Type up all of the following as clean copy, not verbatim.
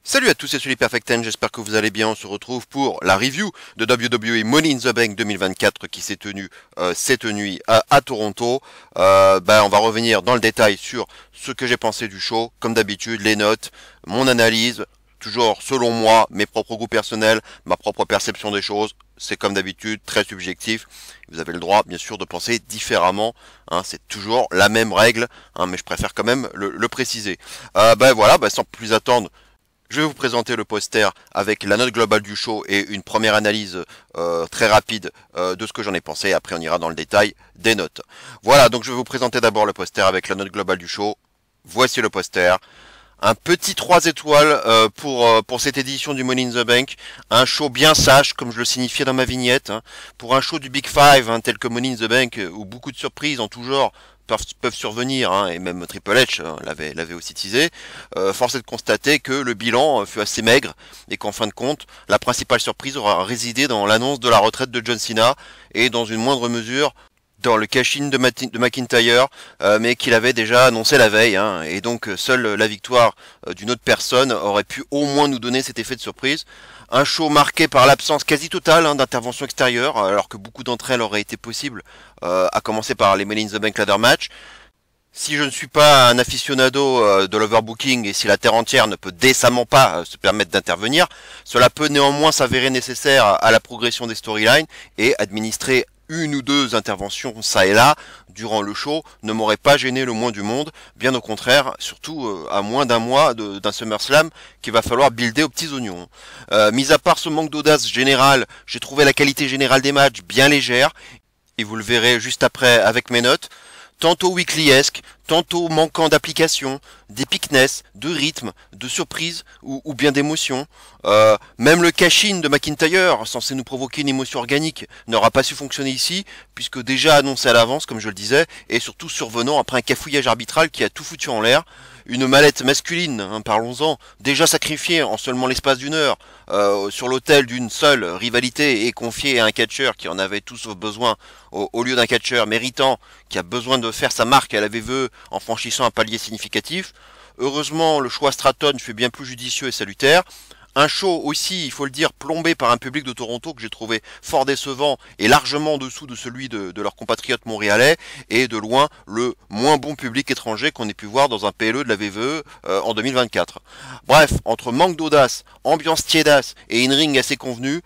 Salut à tous, c'est Sully Perfect Ten, j'espère que vous allez bien. On se retrouve pour la review de WWE Money in the Bank 2024 qui s'est tenue cette nuit à Toronto. On va revenir dans le détail sur ce que j'ai pensé du show, comme d'habitude, les notes, mon analyse, toujours selon moi, mes propres goûts personnels, ma propre perception des choses. C'est comme d'habitude très subjectif. Vous avez le droit, bien sûr, de penser différemment. C'est toujours la même règle, mais je préfère quand même le préciser. Sans plus attendre. Je vais vous présenter le poster avec la note globale du show et une première analyse très rapide de ce que j'en ai pensé. Après, on ira dans le détail des notes. Voilà, donc je vais vous présenter d'abord le poster avec la note globale du show. Voici le poster. Un petit 3 étoiles pour cette édition du Money in the Bank. Un show bien sage, comme je le signifiais dans ma vignette. Pour un show du Big Five, tel que Money in the Bank, où beaucoup de surprises en tout genre peuvent survenir, et même Triple H l'avait aussi teasé. Force est de constater que le bilan fut assez maigre et qu'en fin de compte, la principale surprise aura résidé dans l'annonce de la retraite de John Cena et dans une moindre mesure dans le cash-in de McIntyre, mais qu'il avait déjà annoncé la veille, et donc seule la victoire d'une autre personne aurait pu au moins nous donner cet effet de surprise. Un show marqué par l'absence quasi totale d'intervention extérieure, alors que beaucoup d'entre elles auraient été possibles, à commencer par les Money in the Bank Ladder Match. Si je ne suis pas un aficionado de l'overbooking et si la terre entière ne peut décemment pas se permettre d'intervenir, cela peut néanmoins s'avérer nécessaire à la progression des storylines et administrer une ou deux interventions ça et là durant le show ne m'aurait pas gêné le moins du monde, bien au contraire, surtout à moins d'un mois d'un SummerSlam qu'il va falloir builder aux petits oignons. Mis à part ce manque d'audace générale, j'ai trouvé la qualité générale des matchs bien légère, et vous le verrez juste après avec mes notes. Tantôt weekly-esque, tantôt manquant d'application, d'épicness, de rythme, de surprise ou bien d'émotion. Même le cash-in de McIntyre, censé nous provoquer une émotion organique, n'aura pas su fonctionner ici, puisque déjà annoncé à l'avance, comme je le disais, et surtout survenant après un cafouillage arbitral qui a tout foutu en l'air. Une mallette masculine, parlons-en, déjà sacrifiée en seulement l'espace d'une heure, sur l'autel d'une seule rivalité et confiée à un catcheur qui en avait tout sauf besoin, au lieu d'un catcheur méritant, qui a besoin de faire sa marque à la VVE en franchissant un palier significatif. Heureusement, le choix Stratton fait bien plus judicieux et salutaire. Un show aussi, il faut le dire, plombé par un public de Toronto que j'ai trouvé fort décevant et largement en dessous de celui de leurs compatriotes montréalais, et de loin le moins bon public étranger qu'on ait pu voir dans un PLE de la VVE en 2024. Bref, entre manque d'audace, ambiance tiédasse et in-ring assez convenu,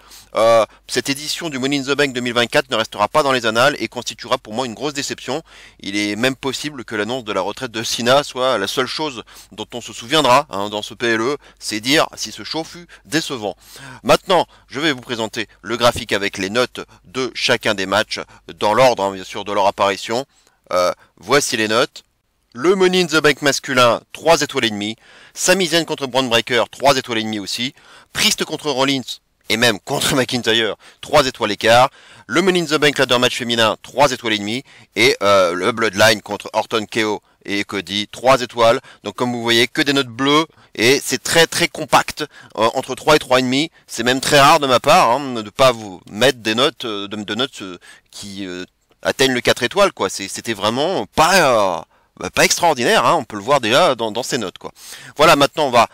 cette édition du Money in the Bank 2024 ne restera pas dans les annales et constituera pour moi une grosse déception. Il est même possible que l'annonce de la retraite de Cena soit la seule chose dont on se souviendra dans ce PLE, c'est dire si ce show fut décevant. Maintenant, je vais vous présenter le graphique avec les notes de chacun des matchs, dans l'ordre bien sûr de leur apparition. Voici les notes. Le Money in the Bank masculin, 3 étoiles et demie. Sami Zayn contre Braun Breaker, 3 étoiles et demie aussi. Priest contre Rollins, et même contre McIntyre, 3 étoiles et quart. Le Money in the Bank Ladder Match féminin, 3 étoiles et demie. Et le Bloodline contre Orton, KO et Cody, 3 étoiles. Donc comme vous voyez, que des notes bleues, et c'est très très compact, entre 3 et 3,5. C'est même très rare de ma part de ne pas vous mettre des notes, de notes qui atteignent le 4 étoiles, quoi. C'était vraiment pas extraordinaire, on peut le voir déjà dans ces notes, quoi. Voilà, maintenant on va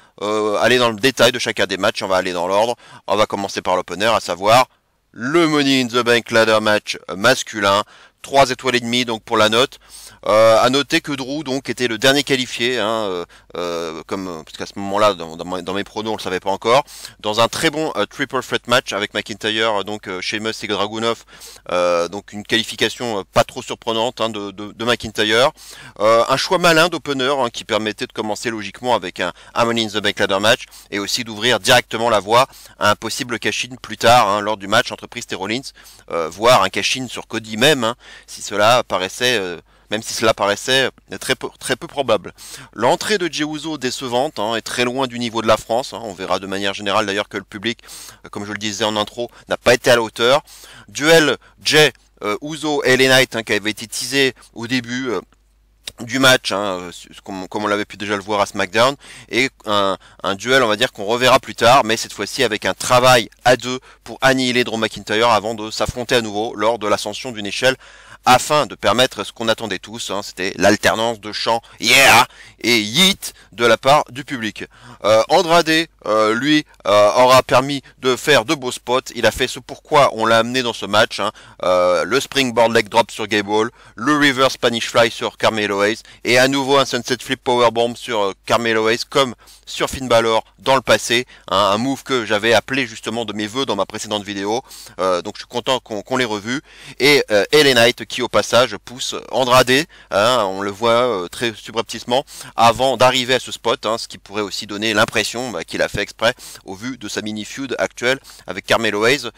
aller dans le détail de chacun des matchs, on va aller dans l'ordre. On va commencer par l'opener, à savoir le Money in the Bank Ladder Match masculin, 3 étoiles et demie donc pour la note. À noter que Drew donc était le dernier qualifié, parce qu'à ce moment-là dans mes pronos on le savait pas encore, dans un très bon triple threat match avec McIntyre, donc Sheamus et Dragunov, donc une qualification pas trop surprenante de McIntyre. Un choix malin d'opener qui permettait de commencer logiquement avec un Money in the Bank Ladder Match et aussi d'ouvrir directement la voie à un possible cash-in plus tard lors du match entre Priest et Rollins, voire un cash-in sur Cody même, si cela paraissait très peu probable. L'entrée de Jey Uso décevante, est très loin du niveau de la France. On verra de manière générale d'ailleurs que le public, comme je le disais en intro, n'a pas été à la hauteur. Duel Jey Uso et LA Knight, qui avait été teasé au début du match, comme on l'avait pu déjà le voir à SmackDown, et un duel on va dire qu'on reverra plus tard, mais cette fois-ci avec un travail à deux pour annihiler Drew McIntyre avant de s'affronter à nouveau lors de l'ascension d'une échelle afin de permettre ce qu'on attendait tous, hein, c'était l'alternance de chants yeah et yeet de la part du public. Andrade, lui, aura permis de faire de beaux spots. Il a fait ce pourquoi on l'a amené dans ce match, hein. Le springboard leg drop sur Gable, le reverse Spanish fly sur Carmelo Hayes, et à nouveau un sunset flip powerbomb sur Carmelo Hayes, comme sur Finn Balor dans le passé, hein, un move que j'avais appelé justement de mes vœux dans ma précédente vidéo, donc je suis content qu'on l'ait revu. Et LA Knight qui au passage pousse Andrade, hein, on le voit très subrepticement avant d'arriver à ce spot, hein, ce qui pourrait aussi donner l'impression qu'il a fait exprès au vu de sa mini feud actuelle avec Carmelo Hayes,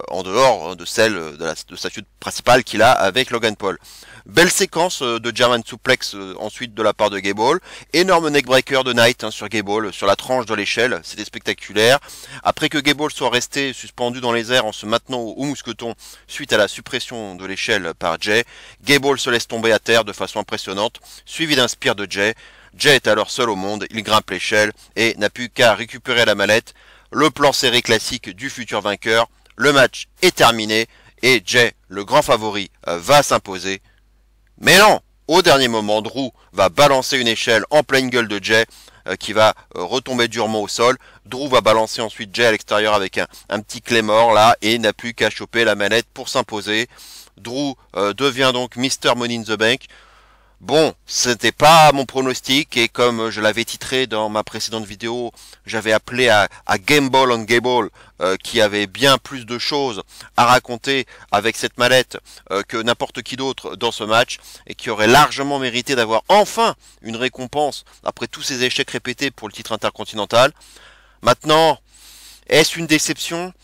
en dehors de celle de sa feud principale qu'il a avec Logan Paul. Belle séquence de German suplex ensuite de la part de Gable, énorme neckbreaker de Knight, hein, sur Gable, sur la tranche de l'échelle, c'était spectaculaire. Après que Gable soit resté suspendu dans les airs en se maintenant au mousqueton suite à la suppression de l'échelle par Jay, Gable se laisse tomber à terre de façon impressionnante, suivi d'un spear de Jay. Jay est alors seul au monde, il grimpe l'échelle et n'a plus qu'à récupérer la mallette. Le plan serré classique du futur vainqueur, le match est terminé et Jay, le grand favori, va s'imposer. Mais non, au dernier moment, Drew va balancer une échelle en pleine gueule de Jay qui va retomber durement au sol. Drew va balancer ensuite Jay à l'extérieur avec un petit Claymore là et n'a plus qu'à choper la manette pour s'imposer. Drew devient donc Mr. Money in the Bank. Bon, c'était pas mon pronostic et comme je l'avais titré dans ma précédente vidéo, j'avais appelé à Gamble on Gable, qui avait bien plus de choses à raconter avec cette mallette que n'importe qui d'autre dans ce match et qui aurait largement mérité d'avoir enfin une récompense après tous ces échecs répétés pour le titre intercontinental. Maintenant, est-ce une déception ?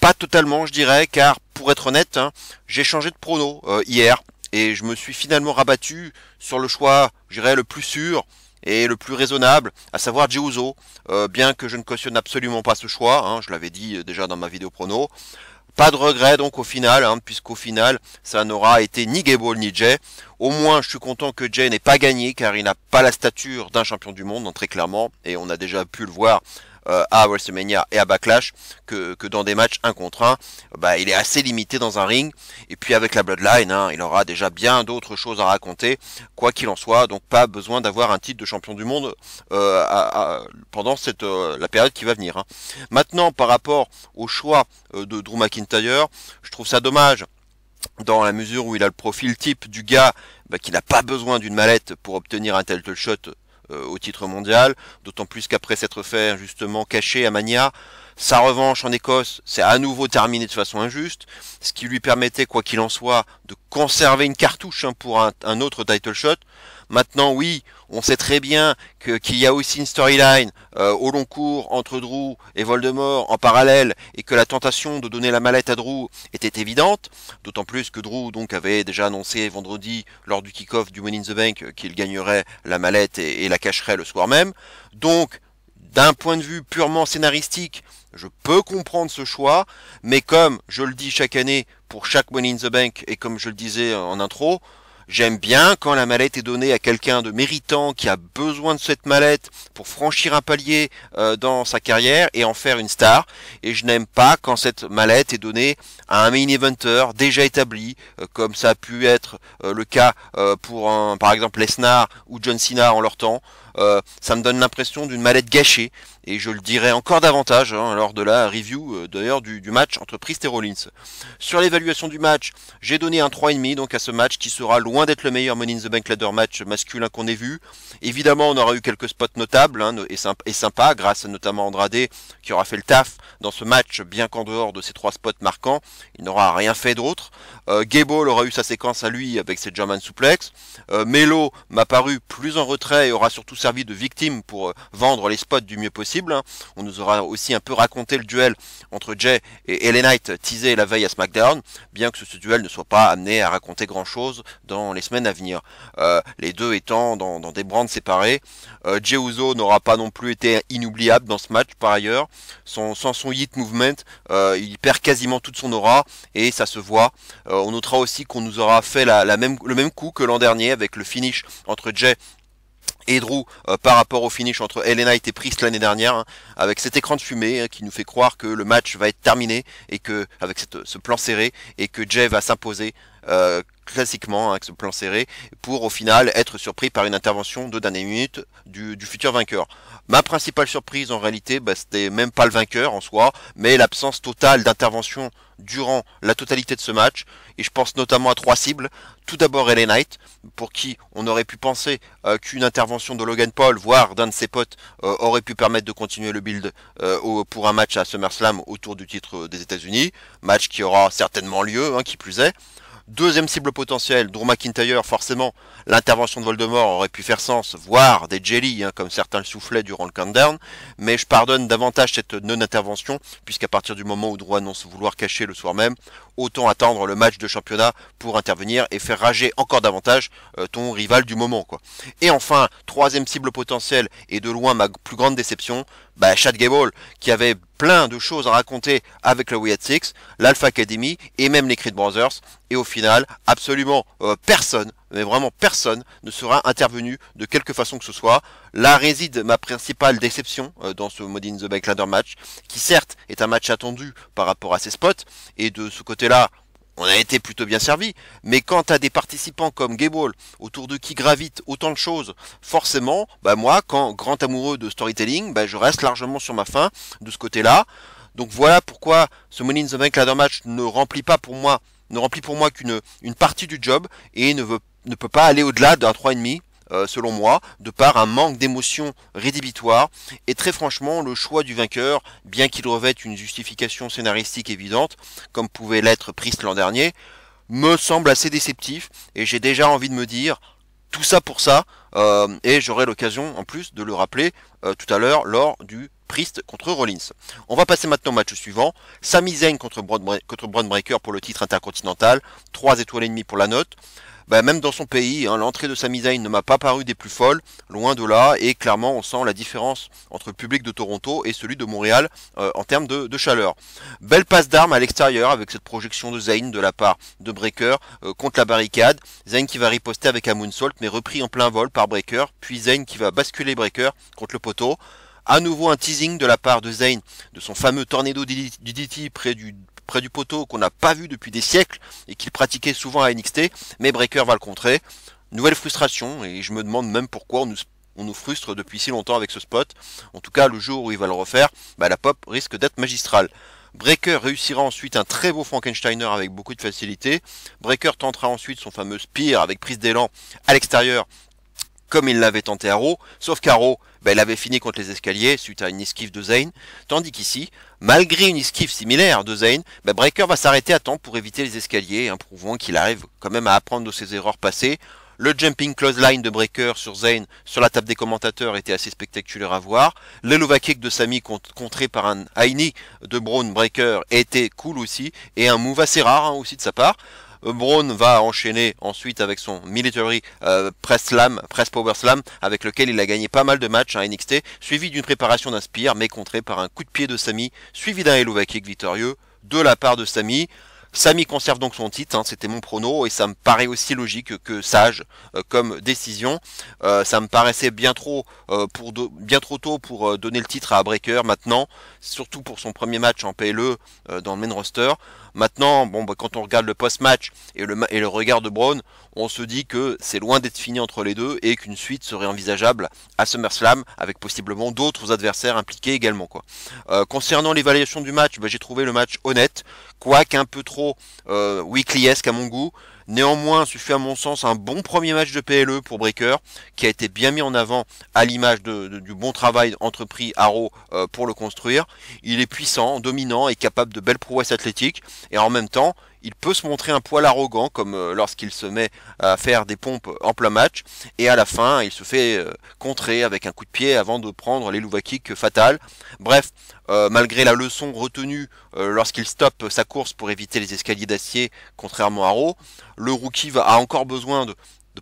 Pas totalement, je dirais, car pour être honnête, hein, j'ai changé de prono hier. Et je me suis finalement rabattu sur le choix, je dirais, le plus sûr et le plus raisonnable, à savoir Jey Uso, bien que je ne cautionne absolument pas ce choix, hein, je l'avais dit déjà dans ma vidéo prono. Pas de regret donc au final, hein, puisqu'au final, ça n'aura été ni Gable ni Jay. Au moins, je suis content que Jay n'ait pas gagné, car il n'a pas la stature d'un champion du monde, hein, très clairement, et on a déjà pu le voir à WrestleMania et à Backlash, que dans des matchs 1 contre 1, il est assez limité dans un ring, et puis avec la Bloodline, hein, il aura déjà bien d'autres choses à raconter, quoi qu'il en soit, donc pas besoin d'avoir un titre de champion du monde pendant la période qui va venir. Hein. Maintenant, par rapport au choix de Drew McIntyre, je trouve ça dommage, dans la mesure où il a le profil type du gars qui n'a pas besoin d'une mallette pour obtenir un title shot au titre mondial, d'autant plus qu'après s'être fait justement caché à Mania, sa revanche en Écosse s'est à nouveau terminée de façon injuste, ce qui lui permettait, quoi qu'il en soit, de conserver une cartouche, hein, pour un autre title shot. Maintenant, oui, on sait très bien qu'il y a aussi une storyline au long cours entre Drew et Voldemort en parallèle, et que la tentation de donner la mallette à Drew était évidente, d'autant plus que Drew donc avait déjà annoncé vendredi lors du kick-off du Money in the Bank qu'il gagnerait la mallette et la cacherait le soir même. Donc, d'un point de vue purement scénaristique, je peux comprendre ce choix, mais comme je le dis chaque année pour chaque Money in the Bank, et comme je le disais en intro, j'aime bien quand la mallette est donnée à quelqu'un de méritant qui a besoin de cette mallette pour franchir un palier dans sa carrière et en faire une star. Et je n'aime pas quand cette mallette est donnée à un main eventer déjà établi, comme ça a pu être le cas pour par exemple Lesnar ou John Cena en leur temps. Ça me donne l'impression d'une mallette gâchée, et je le dirai encore davantage, hein, lors de la review d'ailleurs du match entre Priest et Rollins. Sur l'évaluation du match, j'ai donné un 3,5 donc à ce match qui sera loin d'être le meilleur Money in the Bank ladder match masculin qu'on ait vu. Évidemment, on aura eu quelques spots notables, hein, et sympas, grâce notamment à Andrade qui aura fait le taf dans ce match, bien qu'en dehors de ces 3 spots marquants, il n'aura rien fait d'autre. Gable aura eu sa séquence à lui avec ses German suplex. Melo m'a paru plus en retrait et aura surtout servi de victime pour vendre les spots du mieux possible. Hein. On nous aura aussi un peu raconté le duel entre Jay et LA Knight teasé la veille à SmackDown, bien que ce duel ne soit pas amené à raconter grand chose dans les semaines à venir. Les deux étant dans des brands séparés. Jey Uso n'aura pas non plus été inoubliable dans ce match par ailleurs. Sans son hit movement, il perd quasiment toute son aura et ça se voit. On notera aussi qu'on nous aura fait le même coup que l'an dernier avec le finish entre Jay et Drew par rapport au finish entre LA Knight et Priest l'année dernière, hein, avec cet écran de fumée, hein, qui nous fait croire que le match va être terminé et que avec ce plan serré et que Jay va s'imposer classiquement avec ce plan serré, pour au final être surpris par une intervention de dernière minute du futur vainqueur. Ma principale surprise en réalité, c'était même pas le vainqueur en soi, mais l'absence totale d'intervention durant la totalité de ce match, et je pense notamment à trois cibles. Tout d'abord LA Knight, pour qui on aurait pu penser qu'une intervention de Logan Paul, voire d'un de ses potes, aurait pu permettre de continuer le build pour un match à SummerSlam autour du titre des États-Unis, match qui aura certainement lieu, qui plus est. Deuxième cible potentielle, Drew McIntyre, forcément, l'intervention de Voldemort aurait pu faire sens, voire des jelly, comme certains le soufflaient durant le countdown, mais je pardonne davantage cette non-intervention, puisqu'à partir du moment où Drew annonce vouloir cacher le soir même, autant attendre le match de championnat pour intervenir et faire rager encore davantage ton rival du moment, quoi. Et enfin, troisième cible potentielle, et de loin ma plus grande déception, Chad Gable, qui avait plein de choses à raconter avec le Wyatt Six, l'Alpha Academy et même les Creed Brothers, et au final, absolument personne, mais vraiment personne, ne sera intervenu de quelque façon que ce soit. Là réside ma principale déception dans ce Money in the Bank Ladder match, qui certes est un match attendu par rapport à ses spots, et de ce côté-là, on a été plutôt bien servi, mais quand t'as des participants comme Gable, autour de qui gravitent autant de choses, forcément, moi, quand grand amoureux de storytelling, je reste largement sur ma faim de ce côté-là. Donc voilà pourquoi ce Money in the Bank Ladder match ne remplit pour moi qu'une partie du job, et ne peut pas aller au-delà d'un 3,5. Selon moi, de par un manque d'émotion rédhibitoire, et très franchement, le choix du vainqueur, bien qu'il revête une justification scénaristique évidente, comme pouvait l'être Priest l'an dernier, me semble assez déceptif, et j'ai déjà envie de me dire, tout ça pour ça, et j'aurai l'occasion en plus de le rappeler tout à l'heure lors du Priest contre Rollins. On va passer maintenant au match suivant, Sami Zayn contre Bron Breakker pour le titre intercontinental, 3 étoiles et demie pour la note. Même dans son pays, l'entrée de Sami Zayn ne m'a pas paru des plus folles, loin de là, et clairement on sent la différence entre le public de Toronto et celui de Montréal en termes de chaleur. Belle passe d'armes à l'extérieur avec cette projection de Zayn de la part de Breakker contre la barricade. Zayn qui va riposter avec un moonsault mais repris en plein vol par Breakker, puis Zayn qui va basculer Breakker contre le poteau. À nouveau un teasing de la part de Zayn de son fameux tornado DDT près du poteau qu'on n'a pas vu depuis des siècles et qu'il pratiquait souvent à NXT, mais Breakker va le contrer. Nouvelle frustration, et je me demande même pourquoi on nous frustre depuis si longtemps avec ce spot. En tout cas, le jour où il va le refaire, la pop risque d'être magistrale. Breakker réussira ensuite un très beau Frankensteiner avec beaucoup de facilité. Breakker tentera ensuite son fameux spear avec prise d'élan à l'extérieur, comme il l'avait tenté à Raw, sauf qu'à Raw, il avait fini contre les escaliers suite à une esquive de Zayn, tandis qu'ici, malgré une esquive similaire de Zayn, Breakker va s'arrêter à temps pour éviter les escaliers, prouvant qu'il arrive quand même à apprendre de ses erreurs passées. Le jumping clothesline de Breakker sur Zayn sur la table des commentateurs était assez spectaculaire à voir. L'Elova kick de Sami contré par un high knee de Bron Breakker était cool aussi, et un move assez rare aussi de sa part. Braun va enchaîner ensuite avec son Military Press Power Slam, avec lequel il a gagné pas mal de matchs à NXT, suivi d'une préparation d'un spear, mais contré par un coup de pied de Sami, suivi d'un Helluva Kick victorieux de la part de Sami. Sami conserve donc son titre, c'était mon prono, et ça me paraît aussi logique que sage comme décision. Ça me paraissait bien trop tôt pour donner le titre à Breakker maintenant, surtout pour son premier match en PLE dans le main roster. Maintenant, quand on regarde le post-match et le regard de Braun, on se dit que c'est loin d'être fini entre les deux et qu'une suite serait envisageable à SummerSlam avec possiblement d'autres adversaires impliqués également, quoi. Concernant l'évaluation du match, j'ai trouvé le match honnête, quoique un peu trop weekly-esque à mon goût. Néanmoins, ce fut à mon sens un bon premier match de PLE pour Breakker, qui a été bien mis en avant à l'image du bon travail entrepris à Raw pour le construire. Il est puissant, dominant et capable de belles prouesses athlétiques, et en même temps, il peut se montrer un poil arrogant, comme lorsqu'il se met à faire des pompes en plein match, et à la fin, il se fait contrer avec un coup de pied avant de prendre l'Helluva Kick fatal. Bref, malgré la leçon retenue lorsqu'il stoppe sa course pour éviter les escaliers d'acier, contrairement à Raw, le rookie a encore besoin de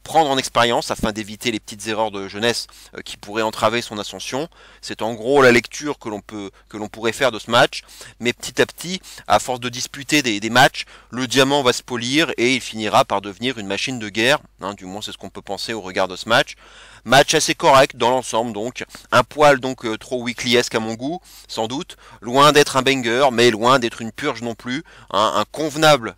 prendre en expérience afin d'éviter les petites erreurs de jeunesse qui pourraient entraver son ascension. C'est en gros la lecture que l'on pourrait faire de ce match, mais petit à petit, à force de disputer des matchs, le diamant va se polir et il finira par devenir une machine de guerre, du moins c'est ce qu'on peut penser au regard de ce match. Match assez correct dans l'ensemble, donc un poil donc trop weekly-esque à mon goût, sans doute, loin d'être un banger, mais loin d'être une purge non plus, hein,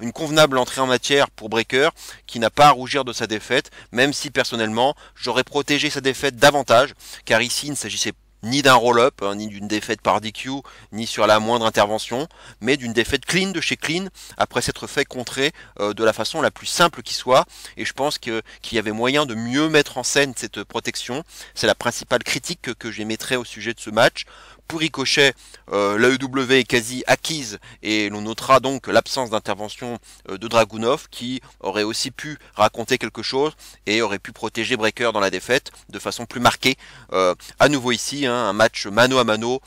une convenable entrée en matière pour Breakker, qui n'a pas à rougir de sa défaite, même si personnellement j'aurais protégé sa défaite davantage, car ici il ne s'agissait ni d'un roll-up, hein, ni d'une défaite par DQ, ni sur la moindre intervention, mais d'une défaite clean de chez clean, après s'être fait contrer de la façon la plus simple qui soit, et je pense qu'il y avait moyen de mieux mettre en scène cette protection. C'est la principale critique que j'émettrais au sujet de ce match. Pour Ricochet, l'AEW est quasi acquise et l'on notera donc l'absence d'intervention de Dragunov qui aurait aussi pu raconter quelque chose et aurait pu protéger Breakker dans la défaite de façon plus marquée. À nouveau ici, hein, un match mano à mano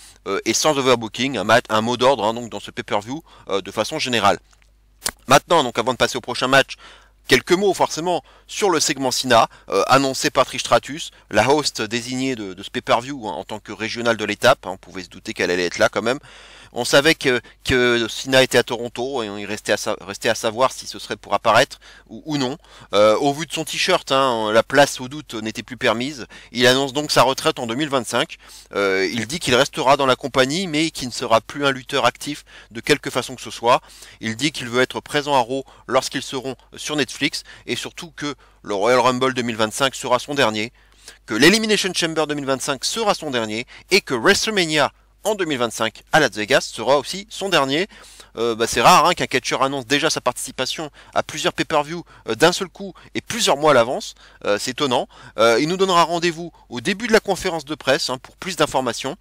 et sans overbooking, un mot d'ordre hein, donc dans ce pay-per-view de façon générale. Maintenant, donc avant de passer au prochain match, quelques mots forcément sur le segment Cena, annoncé par Trish Stratus, la host désignée de ce pay-per-view hein, en tant que régionale de l'étape, hein, on pouvait se douter qu'elle allait être là quand même. On savait que Cena était à Toronto et il restait à savoir si ce serait pour apparaître ou non. Au vu de son t-shirt, hein, la place au doute n'était plus permise. Il annonce donc sa retraite en 2025. Il dit qu'il restera dans la compagnie mais qu'il ne sera plus un lutteur actif de quelque façon que ce soit. Il dit qu'il veut être présent à Raw lorsqu'ils seront sur Netflix et surtout que le Royal Rumble 2025 sera son dernier, que l'Elimination Chamber 2025 sera son dernier et que WrestleMania en 2025 à Las Vegas sera aussi son dernier. C'est rare hein, qu'un catcheur annonce déjà sa participation à plusieurs pay-per-view d'un seul coup et plusieurs mois à l'avance. C'est étonnant. Il nous donnera rendez-vous au début de la conférence de presse hein, pour plus d'informations.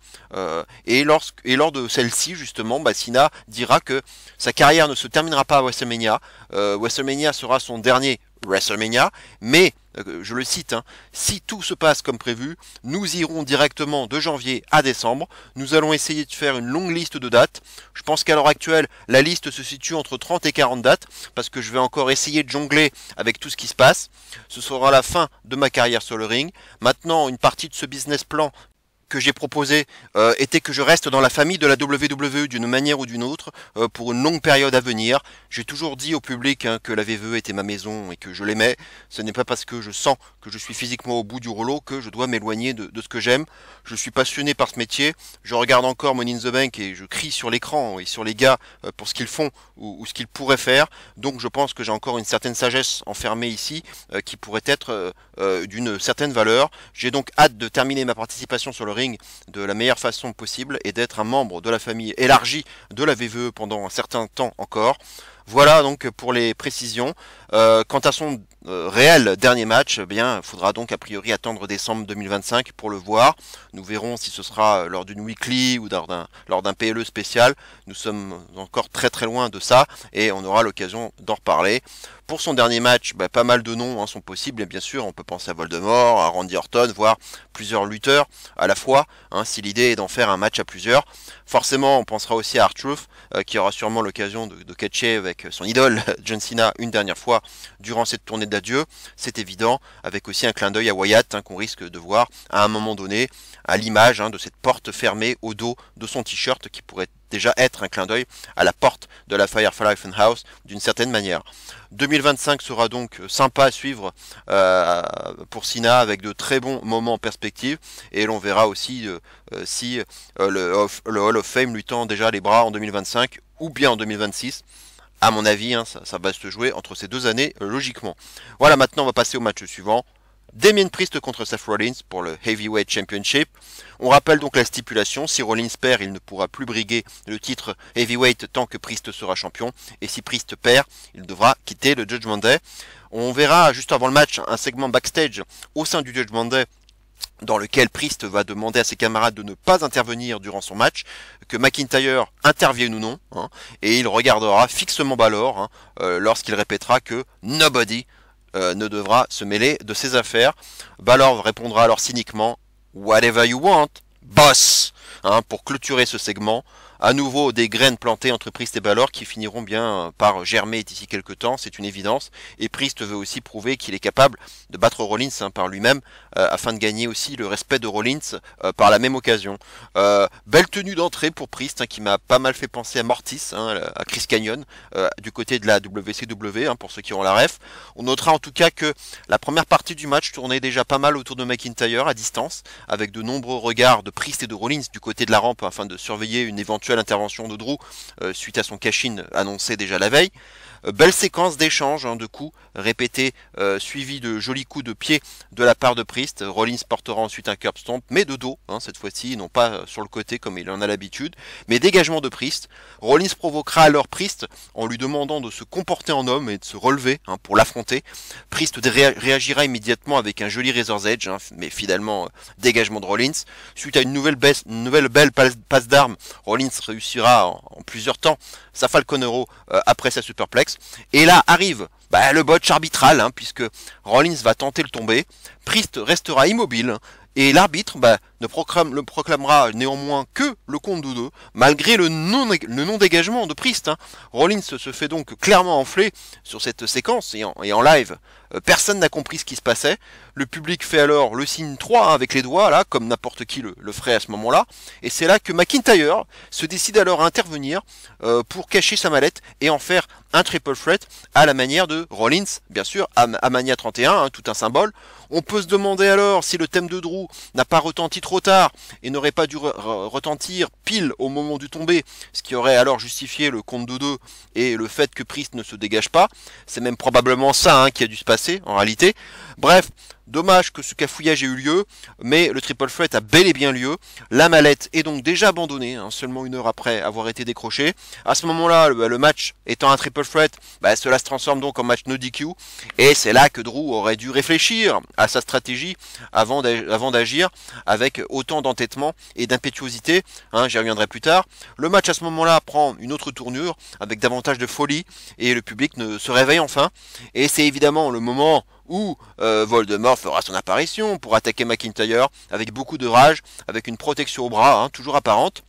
Et lors de celle-ci, justement, Cena dira que sa carrière ne se terminera pas à WrestleMania. WrestleMania sera son dernier WrestleMania, mais je le cite, hein, si tout se passe comme prévu, nous irons directement de janvier à décembre. Nous allons essayer de faire une longue liste de dates. Je pense qu'à l'heure actuelle, la liste se situe entre 30 et 40 dates, parce que je vais encore essayer de jongler avec tout ce qui se passe. Ce sera la fin de ma carrière sur le ring. Maintenant, une partie de ce business plan que j'ai proposé était que je reste dans la famille de la WWE d'une manière ou d'une autre pour une longue période à venir. J'ai toujours dit au public hein, que la VVE était ma maison et que je l'aimais. Ce n'est pas parce que je sens que je suis physiquement au bout du rouleau que je dois m'éloigner de ce que j'aime. Je suis passionné par ce métier. Je regarde encore Money in the Bank et je crie sur l'écran et sur les gars pour ce qu'ils font ou ce qu'ils pourraient faire. Donc je pense que j'ai encore une certaine sagesse enfermée ici qui pourrait être d'une certaine valeur. J'ai donc hâte de terminer ma participation sur le ring de la meilleure façon possible et d'être un membre de la famille élargie de la VVE pendant un certain temps encore. Voilà donc pour les précisions. Quant à son réel dernier match, eh bien, il faudra donc a priori attendre décembre 2025 pour le voir. Nous verrons si ce sera lors d'une weekly ou lors d'un PLE spécial. Nous sommes encore très très loin de ça et on aura l'occasion d'en reparler. Pour son dernier match, pas mal de noms sont possibles et bien sûr on peut penser à Voldemort, à Randy Orton, voire plusieurs lutteurs à la fois, si l'idée est d'en faire un match à plusieurs. Forcément on pensera aussi à R-Truth qui aura sûrement l'occasion de catcher avec son idole John Cena une dernière fois durant cette tournée d'adieu, c'est évident, avec aussi un clin d'œil à Wyatt qu'on risque de voir à un moment donné à l'image de cette porte fermée au dos de son t-shirt qui pourrait déjà être un clin d'œil à la porte de la Firefly Funhouse d'une certaine manière. 2025 sera donc sympa à suivre pour Cena avec de très bons moments en perspective et l'on verra aussi si le Hall of Fame lui tend déjà les bras en 2025 ou bien en 2026. À mon avis, ça va se jouer entre ces deux années logiquement. Voilà, maintenant on va passer au match suivant. Damien Priest contre Seth Rollins pour le Heavyweight Championship. On rappelle donc la stipulation, si Rollins perd, il ne pourra plus briguer le titre Heavyweight tant que Priest sera champion. Et si Priest perd, il devra quitter le Judgment Day. On verra juste avant le match un segment backstage au sein du Judgment Day dans lequel Priest va demander à ses camarades de ne pas intervenir durant son match, que McIntyre intervienne ou non, et il regardera fixement Balor lorsqu'il répétera que « Nobody » ne devra se mêler de ses affaires. Balor répondra alors cyniquement « Whatever you want, boss, hein, pour clôturer ce segment. À nouveau, des graines plantées entre Priest et Balor qui finiront bien par germer d'ici quelques temps, c'est une évidence. Et Priest veut aussi prouver qu'il est capable de battre Rollins par lui-même, afin de gagner aussi le respect de Rollins par la même occasion. Belle tenue d'entrée pour Priest, qui m'a pas mal fait penser à Mortis, à Chris Canyon, du côté de la WCW, pour ceux qui ont la ref. On notera en tout cas que la première partie du match tournait déjà pas mal autour de McIntyre à distance, avec de nombreux regards de Priest et de Rollins du côté de la rampe afin de surveiller une éventuelle intervention de Drew suite à son cash-in annoncé déjà la veille. Belle séquence d'échanges de coups répétés, suivis de jolis coups de pied de la part de Priest. Rollins portera ensuite un curb stomp, mais de dos, cette fois-ci, non pas sur le côté comme il en a l'habitude, mais dégagement de Priest. Rollins provoquera alors Priest en lui demandant de se comporter en homme et de se relever pour l'affronter. Priest réagira immédiatement avec un joli Razor's Edge, mais finalement dégagement de Rollins. Suite à une nouvelle belle passe d'armes, Rollins réussira en plusieurs temps sa Falcon Arrow après sa superplex. Et là arrive le botch arbitral, puisque Rollins va tenter le tomber. Priest restera immobile. Et l'arbitre ne proclamera néanmoins que le compte de 2, malgré le non-dégagement de Priest. Rollins se fait donc clairement enfler sur cette séquence, et en live, personne n'a compris ce qui se passait. Le public fait alors le signe 3 avec les doigts, là, comme n'importe qui le ferait à ce moment-là. Et c'est là que McIntyre se décide alors à intervenir pour cacher sa mallette et en faire un triple threat à la manière de Rollins, bien sûr, à Mania 31, tout un symbole. On peut se demander alors si le thème de Drew n'a pas retenti trop tard et n'aurait pas dû retentir pile au moment du tombé, ce qui aurait alors justifié le compte de 2 et le fait que Priest ne se dégage pas. C'est même probablement ça qui a dû se passer en réalité. Bref, dommage que ce cafouillage ait eu lieu, mais le triple threat a bel et bien lieu. La mallette est donc déjà abandonnée, seulement une heure après avoir été décrochée. À ce moment-là, le match étant un triple threat, cela se transforme donc en match no DQ, et c'est là que Drew aurait dû réfléchir à sa stratégie avant d'agir avec autant d'entêtement et d'impétuosité. J'y reviendrai plus tard. Le match à ce moment-là prend une autre tournure avec davantage de folie, et le public se réveille enfin, et c'est évidemment le moment où Voldemort fera son apparition pour attaquer McIntyre avec beaucoup de rage, avec une protection au bras, toujours apparente.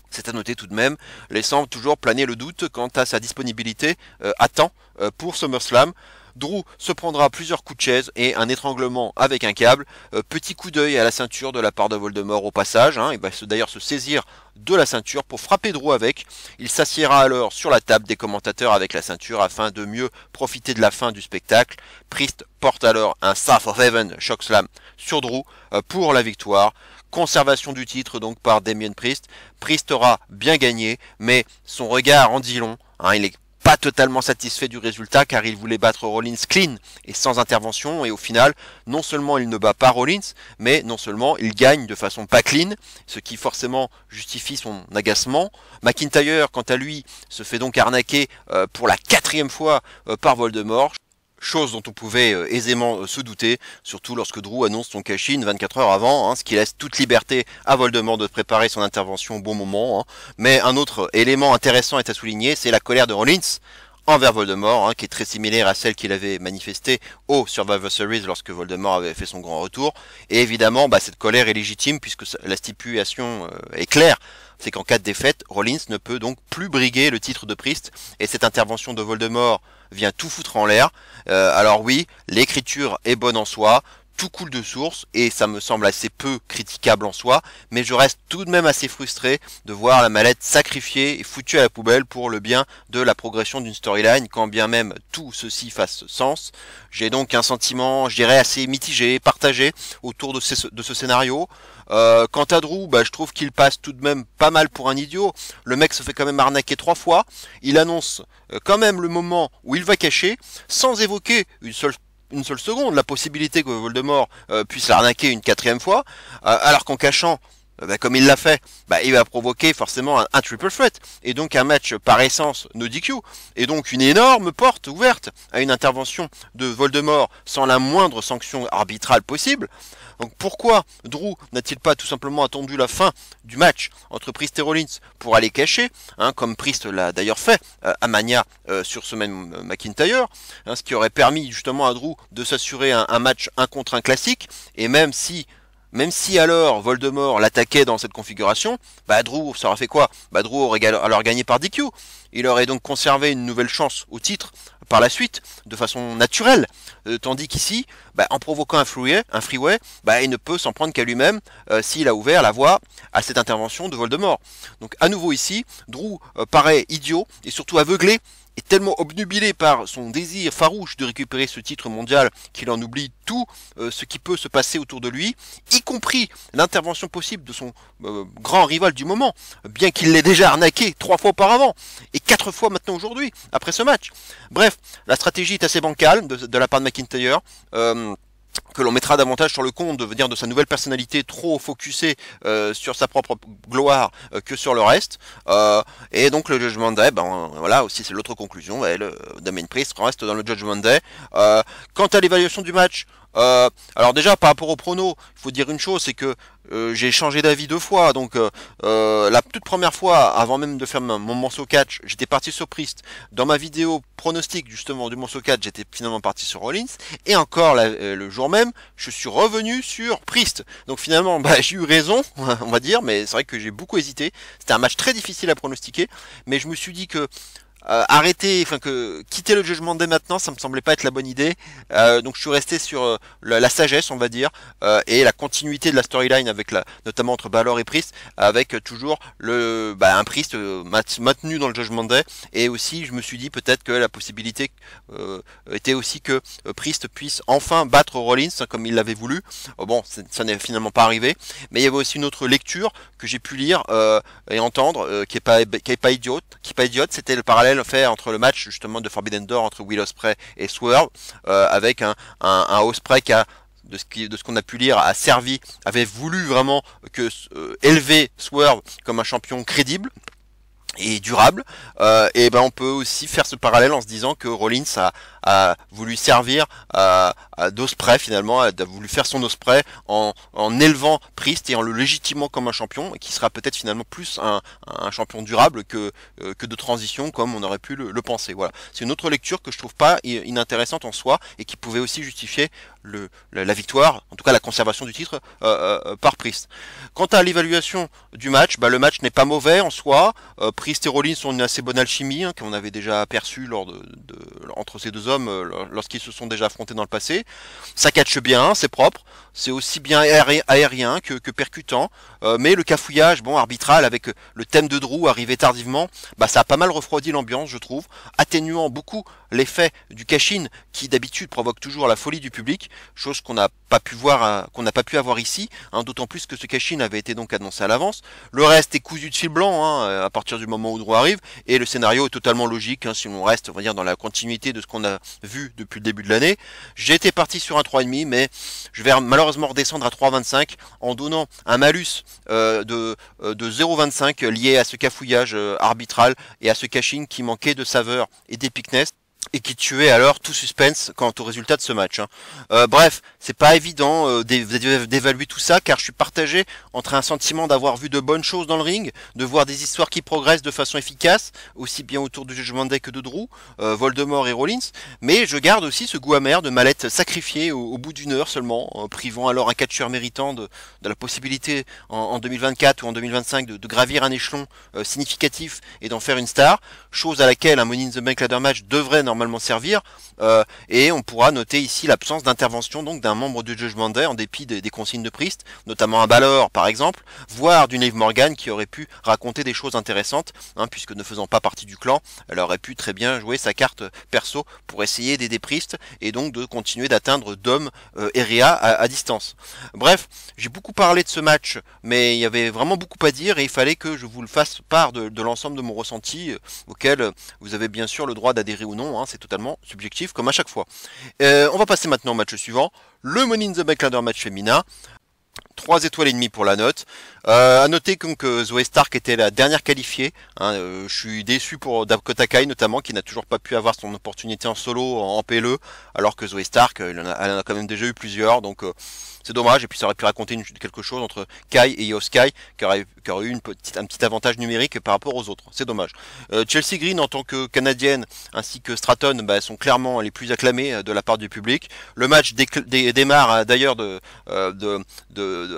C'est à noter tout de même, laissant toujours planer le doute quant à sa disponibilité à temps pour SummerSlam. Drew se prendra plusieurs coups de chaise et un étranglement avec un câble. Petit coup d'œil à la ceinture de la part de Voldemort au passage. Il va d'ailleurs se saisir de la ceinture pour frapper Drew avec. Il s'assiera alors sur la table des commentateurs avec la ceinture afin de mieux profiter de la fin du spectacle. Priest porte alors un South of Heaven Chokeslam sur Drew pour la victoire. Conservation du titre donc par Damien Priest. Priest aura bien gagné, mais son regard en dit long. Il est pas totalement satisfait du résultat car il voulait battre Rollins clean et sans intervention, et au final non seulement il ne bat pas Rollins, mais non seulement il gagne de façon pas clean, ce qui forcément justifie son agacement. McIntyre quant à lui se fait donc arnaquer pour la 4e fois par Voldemort, chose dont on pouvait aisément se douter, surtout lorsque Drew annonce son cash-in 24 heures avant, ce qui laisse toute liberté à Voldemort de préparer son intervention au bon moment. Mais un autre élément intéressant est à souligner, c'est la colère de Rollins envers Voldemort, qui est très similaire à celle qu'il avait manifestée au Survivor Series lorsque Voldemort avait fait son grand retour. Et évidemment, cette colère est légitime puisque la stipulation est claire. C'est qu'en cas de défaite, Rollins ne peut donc plus briguer le titre de Priest, et cette intervention de Voldemort vient tout foutre en l'air. Alors oui, l'écriture est bonne en soi, tout coule de source, et ça me semble assez peu critiquable en soi, mais je reste tout de même assez frustré de voir la mallette sacrifiée et foutue à la poubelle pour le bien de la progression d'une storyline, quand bien même tout ceci fasse sens. J'ai donc un sentiment, je dirais, assez mitigé, partagé autour de ce scénario. Quant à Drew, je trouve qu'il passe tout de même pas mal pour un idiot. Le mec se fait quand même arnaquer 3 fois. Il annonce quand même le moment où il va cacher, sans évoquer une seule seconde la possibilité que Voldemort puisse l'arnaquer une 4e fois, alors qu'en cachant, comme il l'a fait, il va provoquer forcément un triple threat, et donc un match par essence no DQ, et donc une énorme porte ouverte à une intervention de Voldemort sans la moindre sanction arbitrale possible. Donc pourquoi Drew n'a-t-il pas tout simplement attendu la fin du match entre Priest et Rollins pour aller cacher, comme Priest l'a d'ailleurs fait à Mania sur ce même McIntyre, ce qui aurait permis justement à Drew de s'assurer un match 1 contre 1 classique, et même si même si alors Voldemort l'attaquait dans cette configuration, bah Drew, ça aurait fait quoi? Bah Drew aurait alors gagné par DQ. Il aurait donc conservé une nouvelle chance au titre par la suite, de façon naturelle, tandis qu'ici, bah, en provoquant un freeway, bah, il ne peut s'en prendre qu'à lui-même s'il a ouvert la voie à cette intervention de Voldemort. Donc à nouveau ici, Drew paraît idiot et surtout aveuglé est tellement obnubilé par son désir farouche de récupérer ce titre mondial qu'il en oublie tout ce qui peut se passer autour de lui, y compris l'intervention possible de son grand rival du moment, bien qu'il l'ait déjà arnaqué 3 fois auparavant, et 4 fois maintenant aujourd'hui, après ce match. Bref, la stratégie est assez bancale de la part de McIntyre. Que l'on mettra davantage sur le compte de sa nouvelle personnalité trop focusée sur sa propre gloire que sur le reste. Et donc le Judgment Day, ben voilà aussi c'est l'autre conclusion. Le Damien Priest reste dans le Judgment Day. Quant à l'évaluation du match, alors déjà par rapport au prono, il faut dire une chose, c'est que j'ai changé d'avis 2 fois. Donc la toute première fois, avant même de faire mon morceau catch, j'étais parti sur Priest. Dans ma vidéo pronostic justement du morceau catch, j'étais finalement parti sur Rollins. Et encore le jour même, je suis revenu sur Priest. Donc finalement, bah, j'ai eu raison, on va dire, mais c'est vrai que j'ai beaucoup hésité. C'était un match très difficile à pronostiquer, mais je me suis dit que quitter le Judgment Day maintenant, ça me semblait pas être la bonne idée. Donc je suis resté sur la sagesse, on va dire, et la continuité de la storyline avec notamment entre Balor et Priest, avec toujours un Priest maintenu dans le Judgment Day. Et aussi, je me suis dit peut-être que la possibilité était aussi que Priest puisse enfin battre Rollins comme il l'avait voulu. Bon, ça n'est finalement pas arrivé, mais il y avait aussi une autre lecture que j'ai pu lire et entendre qui est pas idiote, c'était le parallèle fait entre le match justement de Forbidden Door entre Will Ospreay et Swerve, avec un Ospreay qui a de ce qu'on a pu lire avait voulu vraiment élever Swerve comme un champion crédible et durable, et ben on peut aussi faire ce parallèle en se disant que Rollins a voulu servir d'Ospreay finalement, a voulu faire son Ospreay en élevant Priest et en le légitimant comme un champion, et qui sera peut-être finalement plus un champion durable que de transition comme on aurait pu le penser. Voilà, c'est une autre lecture que je trouve pas inintéressante en soi et qui pouvait aussi justifier la victoire, en tout cas la conservation du titre par Priest. Quant à l'évaluation du match, bah, le match n'est pas mauvais en soi. Priest et Rollins ont une assez bonne alchimie qu'on avait déjà aperçue entre ces deux hommes lorsqu'ils se sont déjà affrontés dans le passé. Ça catche bien, c'est propre, c'est aussi bien aérien que percutant, mais le cafouillage arbitral avec le thème de Drew arrivé tardivement, bah, ça a pas mal refroidi l'ambiance, je trouve, atténuant beaucoup l'effet du cash-in qui d'habitude provoque toujours la folie du public, chose qu'on n'a pas pu avoir ici, d'autant plus que ce cash-in avait été donc annoncé à l'avance. Le reste est cousu de fil blanc à partir du moment où Drew arrive, et le scénario est totalement logique si on reste, on va dire, dans la continuité de ce qu'on a vu depuis le début de l'année. J'ai été parti sur un 3,5, mais je vais malheureusement redescendre à 3,25 en donnant un malus de 0,25 lié à ce cafouillage arbitral et à ce cash-in qui manquait de saveur et d'épicness, et qui tuait alors tout suspense quant au résultat de ce match. Bref, c'est pas évident d'évaluer tout ça, car je suis partagé entre un sentiment d'avoir vu de bonnes choses dans le ring, de voir des histoires qui progressent de façon efficace, aussi bien autour du Judgment Day que de Drew, Voldemort et Rollins, mais je garde aussi ce goût amer de mallette sacrifiée au bout d'une heure seulement, privant alors un catcheur méritant de la possibilité en 2024 ou en 2025 de gravir un échelon significatif et d'en faire une star, chose à laquelle un Money in the Bank Ladder Match devrait normalement servir, et on pourra noter ici l'absence d'intervention donc d'un membre du Judgment Day en dépit des consignes de Priest, notamment un Balor par exemple, voire d'une Liv Morgan qui aurait pu raconter des choses intéressantes, puisque ne faisant pas partie du clan, elle aurait pu très bien jouer sa carte perso pour essayer d'aider Priest et donc de continuer d'atteindre Dom et Rhea à distance. Bref, j'ai beaucoup parlé de ce match, mais il y avait vraiment beaucoup à dire et il fallait que je vous le fasse part de l'ensemble de mon ressenti, auquel vous avez bien sûr le droit d'adhérer ou non, c'est totalement subjectif comme à chaque fois. On va passer maintenant au match suivant, le Money in the Bank Ladder Match féminin. 3 étoiles et demie pour la note. À noter que Zoey Stark était la dernière qualifiée. Je suis déçu pour Dakota Kai notamment, qui n'a toujours pas pu avoir son opportunité en solo en PLE, alors que Zoey Stark, elle en a quand même déjà eu plusieurs, donc c'est dommage. Et puis ça aurait pu raconter quelque chose entre Kai et Io Sky, qui aurait eu un petit avantage numérique par rapport aux autres. C'est dommage. Chelsea Green en tant que Canadienne, ainsi que Stratton, sont clairement les plus acclamés de la part du public. Le match démarre d'ailleurs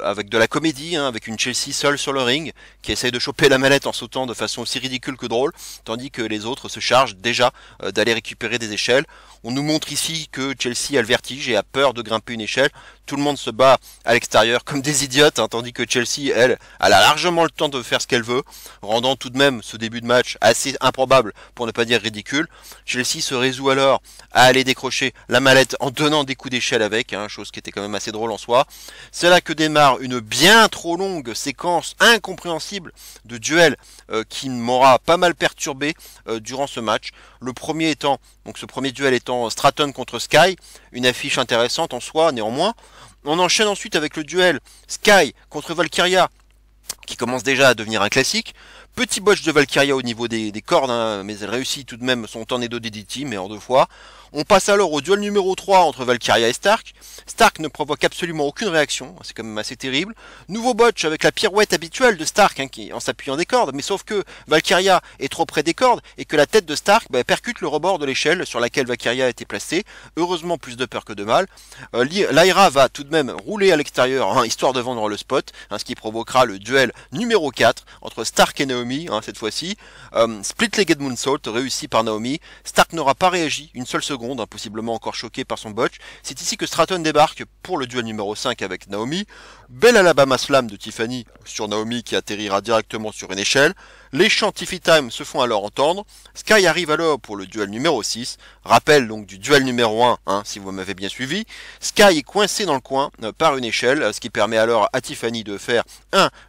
avec de la comédie, hein, avec une Chelsea seule sur le ring, qui essaye de choper la mallette en sautant de façon aussi ridicule que drôle, tandis que les autres se chargent déjà d'aller récupérer des échelles. On nous montre ici que Chelsea a le vertige et a peur de grimper une échelle. Tout le monde se bat à l'extérieur comme des idiotes, hein, tandis que Chelsea, elle a largement le temps de faire ce qu'elle veut, rendant tout de même ce début de match assez improbable, pour ne pas dire ridicule. Chelsea se résout alors à aller décrocher la mallette en donnant des coups d'échelle avec, hein, chose qui était quand même assez drôle en soi. C'est là que démarre une bien trop longue séquence incompréhensible de duels qui m'aura pas mal perturbé durant ce match. Le premier étant, donc ce premier duel étant Stratton contre Sky, une affiche intéressante en soi néanmoins. On enchaîne ensuite avec le duel Sky contre Valkyria, qui commence déjà à devenir un classique. Petit botch de Valkyria au niveau des cordes, hein, mais elle réussit tout de même son tornado DDT, mais en 2 fois. On passe alors au duel numéro 3 entre Valkyria et Stark. Stark ne provoque absolument aucune réaction, c'est quand même assez terrible. Nouveau botch avec la pirouette habituelle de Stark, hein, en s'appuyant des cordes, mais sauf que Valkyria est trop près des cordes et que la tête de Stark percute le rebord de l'échelle sur laquelle Valkyria a été placée. Heureusement, plus de peur que de mal. Lyra va tout de même rouler à l'extérieur, hein, histoire de vendre le spot, hein, ce qui provoquera le duel numéro 4 entre Stark et Naomi, hein, cette fois-ci. Split-legged moonsault réussi par Naomi. Stark n'aura pas réagi une seule seconde, possiblement encore choqué par son botch. C'est ici que Stratton débarque pour le duel numéro 5 avec Naomi. Belle Alabama Slam de Tiffany sur Naomi qui atterrira directement sur une échelle. Les chants Tiffy Time se font alors entendre. Sky arrive alors pour le duel numéro 6. Rappel donc du duel numéro 1, hein, si vous m'avez bien suivi. Sky est coincé dans le coin par une échelle, ce qui permet alors à Tiffany de faire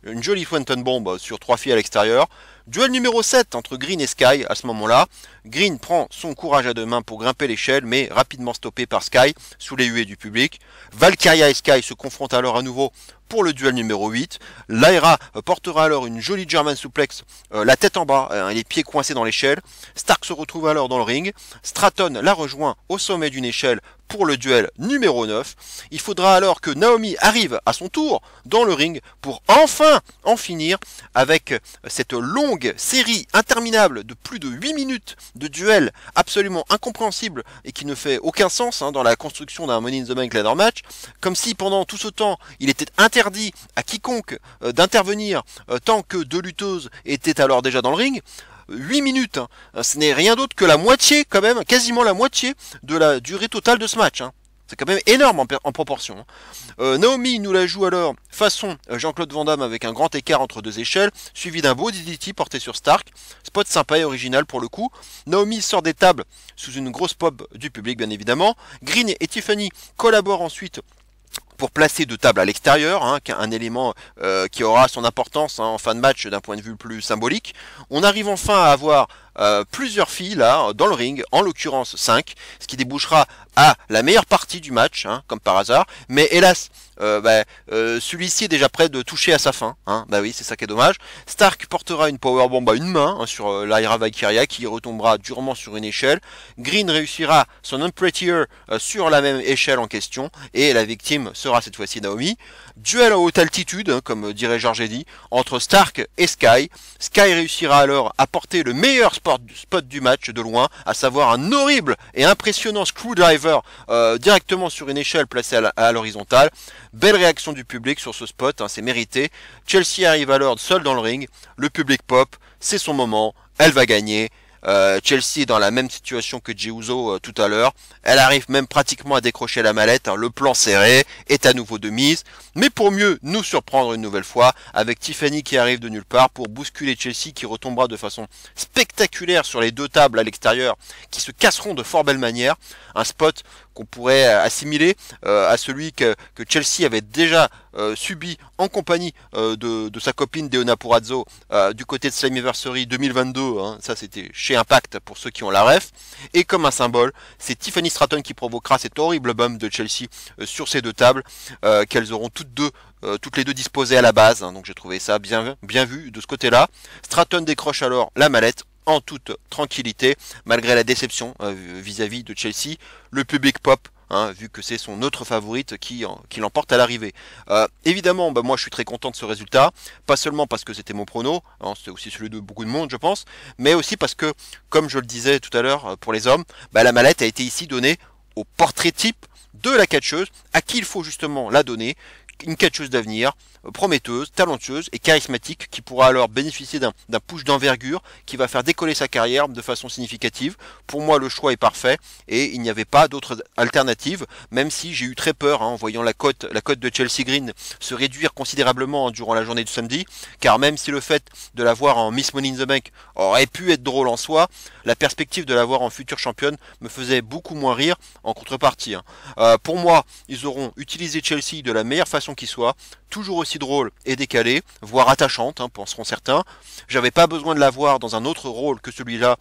une jolie Phantom Bomb sur 3 filles à l'extérieur. Duel numéro 7 entre Green et Sky à ce moment-là. Green prend son courage à 2 mains pour grimper l'échelle, mais rapidement stoppé par Sky sous les huées du public. Valkyria et Sky se confrontent alors à nouveau pour le duel numéro 8. Lyra portera alors une jolie German suplex, la tête en bas et les pieds coincés dans l'échelle. Stark se retrouve alors dans le ring. Stratton la rejoint au sommet d'une échelle pour le duel numéro 9. Il faudra alors que Naomi arrive à son tour dans le ring pour enfin en finir avec cette longue série interminable de plus de 8 minutes de duel absolument incompréhensible et qui ne fait aucun sens, hein, dans la construction d'un Money in the Bank ladder match, comme si pendant tout ce temps il était interdit à quiconque d'intervenir tant que 2 lutteuses étaient alors déjà dans le ring. 8 minutes, hein. Ce n'est rien d'autre que la moitié, quand même, quasiment la moitié de la durée totale de ce match, hein. C'est quand même énorme en proportion, hein. Naomi nous la joue alors façon Jean-Claude Van Damme avec un grand écart entre 2 échelles, suivi d'un beau DDT porté sur Stark. Spot sympa et original pour le coup. Naomi sort des tables sous une grosse pop du public bien évidemment. Green et Tiffany collaborent ensuite pour placer 2 tables à l'extérieur, hein, un élément qui aura son importance, hein, en fin de match d'un point de vue plus symbolique. On arrive enfin à avoir plusieurs filles là dans le ring, en l'occurrence 5, ce qui débouchera à la meilleure partie du match, hein, comme par hasard, mais hélas celui-ci est déjà prêt de toucher à sa fin, hein. Bah oui, c'est ça qui est dommage. Stark portera une powerbomb à une main, hein, sur Lyra Valkyria qui retombera durement sur une échelle. Green réussira son Unprettier sur la même échelle en question et la victime sera cette fois-ci Naomi. Duel à haute altitude, hein, comme dirait George Eddy, entre Stark et Sky. Sky réussira alors à porter le meilleur spot du match de loin, à savoir un horrible et impressionnant screwdriver directement sur une échelle placée à l'horizontale. Belle réaction du public sur ce spot, hein, c'est mérité. Chelsea arrive alors seule dans le ring, le public pop, c'est son moment, elle va gagner. Chelsea est dans la même situation que Jey Uso tout à l'heure. Elle arrive même pratiquement à décrocher la mallette, hein. Le plan serré est à nouveau de mise. Mais pour mieux nous surprendre une nouvelle fois, avec Tiffany qui arrive de nulle part pour bousculer Chelsea qui retombera de façon spectaculaire sur les 2 tables à l'extérieur, qui se casseront de fort belle manière. Un spot qu'on pourrait assimiler à celui que Chelsea avait déjà subi en compagnie de sa copine Deonna Purrazzo du côté de Slammiversary 2022, hein. Ça c'était chez Impact pour ceux qui ont la ref. Et comme un symbole, c'est Tiffany Stratton qui provoquera cet horrible bump de Chelsea sur ces 2 tables qu'elles auront toutes les deux disposées à la base, hein. Donc j'ai trouvé ça bien vu de ce côté-là. Stratton décroche alors la mallette en toute tranquillité, malgré la déception vis-à-vis de Chelsea. Le public pop, hein, vu que c'est son autre favorite qui l'emporte à l'arrivée. Évidemment, moi je suis très content de ce résultat, pas seulement parce que c'était mon prono, hein, c'était aussi celui de beaucoup de monde je pense, mais aussi parce que, comme je le disais tout à l'heure pour les hommes, la mallette a été ici donnée au portrait type de la catcheuse, à qui il faut justement la donner. une catcheuse d'avenir, prometteuse, talentueuse et charismatique qui pourra alors bénéficier d'un push d'envergure qui va faire décoller sa carrière de façon significative. Pour moi, le choix est parfait et il n'y avait pas d'autre alternative, même si j'ai eu très peur en voyant la cote de Chelsea Green se réduire considérablement durant la journée de samedi, car même si le fait de la voir en Miss Money in the Bank aurait pu être drôle en soi, la perspective de la voir en future championne me faisait beaucoup moins rire en contrepartie. Pour moi, ils auront utilisé Chelsea de la meilleure façon qui soit, toujours aussi drôle et décalée, voire attachante, penseront certains. J'avais pas besoin de la voir dans un autre rôle que celui-là,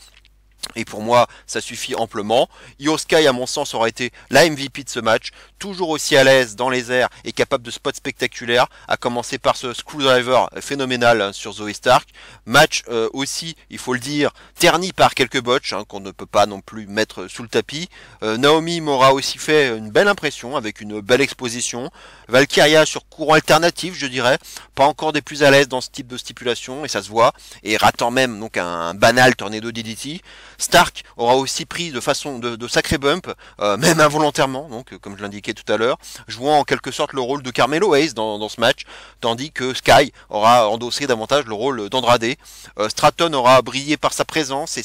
et pour moi, ça suffit amplement. Io Sky, à mon sens, aura été la MVP de ce match, toujours aussi à l'aise dans les airs et capable de spots spectaculaires, à commencer par ce screwdriver phénoménal sur Zoe Stark. Match aussi, il faut le dire, terni par quelques botches qu'on ne peut pas non plus mettre sous le tapis. Naomi m'aura aussi fait une belle impression avec une belle exposition. Valkyria sur courant alternatif, je dirais, pas encore des plus à l'aise dans ce type de stipulation, et ça se voit, et ratant même donc un banal tornado DDT. Stark aura aussi pris de sacrés bumps, même involontairement, donc comme je l'indiquais tout à l'heure, jouant en quelque sorte le rôle de Carmelo Hayes dans ce match, tandis que Sky aura endossé davantage le rôle d'Andrade. Stratton aura brillé par sa présence et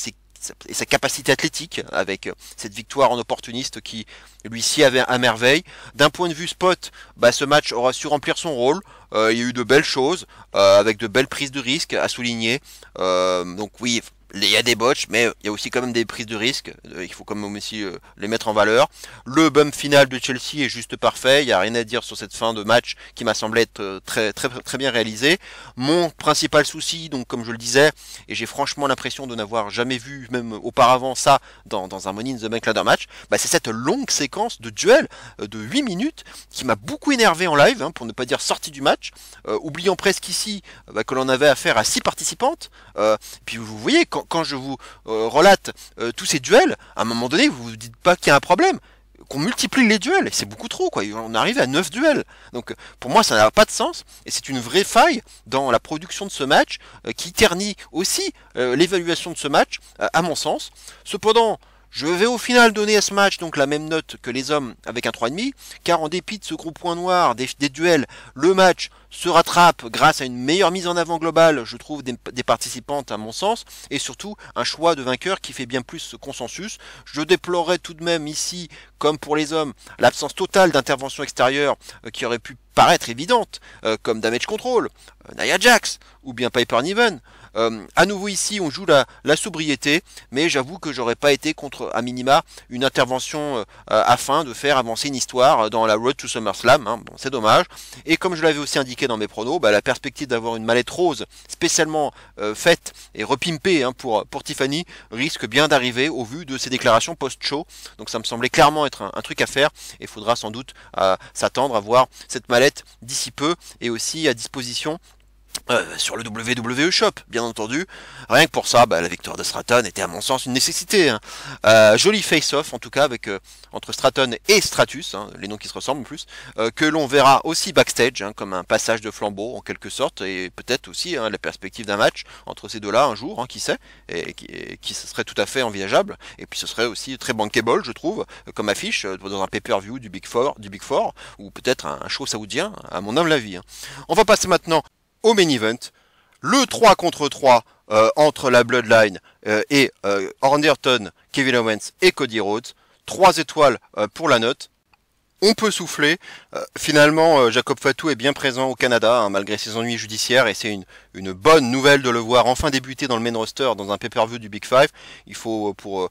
sa capacité athlétique avec cette victoire en opportuniste qui lui s'y avait à merveille. D'un point de vue spot, ce match aura su remplir son rôle. Il y a eu de belles choses avec de belles prises de risque à souligner. Donc oui, il y a des botches, mais il y a aussi quand même des prises de risque. Il faut quand même aussi les mettre en valeur. Le bump final de Chelsea est juste parfait. Il n'y a rien à dire sur cette fin de match qui m'a semblé être très bien réalisée. Mon principal souci, donc comme je le disais, et j'ai franchement l'impression de n'avoir jamais vu même auparavant ça dans un Money in the Bank ladder match, c'est cette longue séquence de duel de 8 minutes qui m'a beaucoup énervé en live, pour ne pas dire sorti du match, oubliant presque ici que l'on avait affaire à 6 participantes. Puis vous voyez, quand je vous relate tous ces duels, à un moment donné, vous vous dites pas qu'il y a un problème, qu'on multiplie les duels, et c'est beaucoup trop, quoi. On arrive à 9 duels. Donc pour moi, ça n'a pas de sens, et c'est une vraie faille dans la production de ce match, qui ternit aussi l'évaluation de ce match, à mon sens. Cependant, je vais au final donner à ce match donc la même note que les hommes avec un 3,5, car en dépit de ce gros point noir des duels, le match se rattrape grâce à une meilleure mise en avant globale, je trouve, des participantes à mon sens, et surtout un choix de vainqueur qui fait bien plus ce consensus. Je déplorerais tout de même ici, comme pour les hommes, l'absence totale d'intervention extérieure qui aurait pu paraître évidente, comme Damage Control, Nia Jax, ou bien Piper Niven. À nouveau ici, on joue la sobriété, mais j'avoue que j'aurais pas été contre, à minima, une intervention afin de faire avancer une histoire dans la Road to SummerSlam. Bon, c'est dommage. Et comme je l'avais aussi indiqué dans mes pronos, la perspective d'avoir une mallette rose spécialement faite et repimpée pour Tiffany risque bien d'arriver au vu de ses déclarations post-show. Donc ça me semblait clairement être un truc à faire, et il faudra sans doute s'attendre à voir cette mallette d'ici peu et aussi à disposition sur le WWE Shop, bien entendu. Rien que pour ça, la victoire de Stratton était à mon sens une nécessité. Joli face-off en tout cas avec entre Stratton et Stratus, les noms qui se ressemblent en plus, que l'on verra aussi backstage, comme un passage de flambeau en quelque sorte, et peut-être aussi la perspective d'un match entre ces deux-là un jour, qui sait, et qui serait tout à fait envisageable. Et puis ce serait aussi très bankable, je trouve, comme affiche dans un pay-per-view du Big Four, ou peut-être un show saoudien, à mon humble avis. On va passer maintenant au main event, le 3 contre 3 entre la Bloodline et Randy Orton, Kevin Owens et Cody Rhodes. 3 étoiles pour la note. On peut souffler. Finalement, Jacob Fatu est bien présent au Canada, malgré ses ennuis judiciaires, et c'est une bonne nouvelle de le voir enfin débuter dans le main roster dans un pay-per-view du Big Five. Il faut pour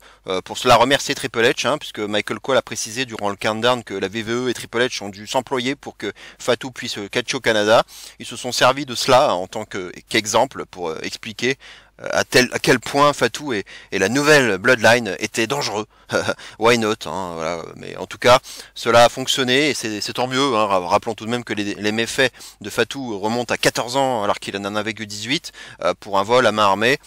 cela remercier Triple H, puisque Michael Cole a précisé durant le countdown que la WWE et Triple H ont dû s'employer pour que Fatu puisse catcher au Canada. Ils se sont servis de cela en tant qu'exemple pour expliquer à quel point Fatu et la nouvelle Bloodline étaient dangereux. Why not, voilà. Mais en tout cas, cela a fonctionné et c'est tant mieux. Rappelons tout de même que les méfaits de Fatu remontent à 14 ans alors qu'il n'en avait que 18 pour un vol à main armée.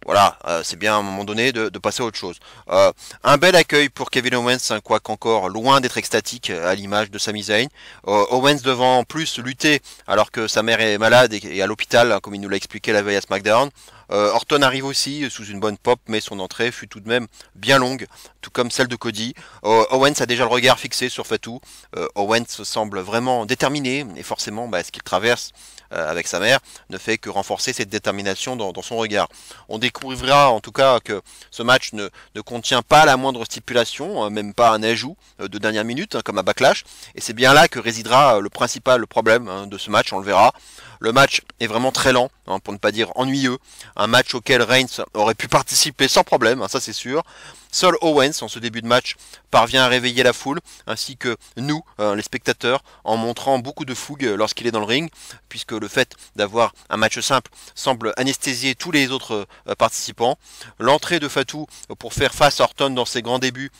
Voilà, c'est bien à un moment donné de passer à autre chose. Un bel accueil pour Kevin Owens, quoique encore loin d'être extatique à l'image de Sami Zayn. Owens devant en plus lutter alors que sa mère est malade et à l'hôpital, comme il nous l'a expliqué la veille à SmackDown. Orton arrive aussi sous une bonne pop, mais son entrée fut tout de même bien longue, tout comme celle de Cody. Owens a déjà le regard fixé sur Fatou. Owens semble vraiment déterminé, et forcément ce qu'il traverse avec sa mère ne fait que renforcer cette détermination dans son regard. On découvrira en tout cas que ce match ne contient pas la moindre stipulation, même pas un ajout de dernière minute, comme à Backlash, et c'est bien là que résidera le principal problème de ce match, on le verra. Le match est vraiment très lent, pour ne pas dire ennuyeux, un match auquel Reigns aurait pu participer sans problème, ça c'est sûr. Seul Owens, en ce début de match, parvient à réveiller la foule, ainsi que nous, les spectateurs, en montrant beaucoup de fougue lorsqu'il est dans le ring, puisque le fait d'avoir un match simple semble anesthésier tous les autres participants. L'entrée de Fatou pour faire face à Orton dans ses grands débuts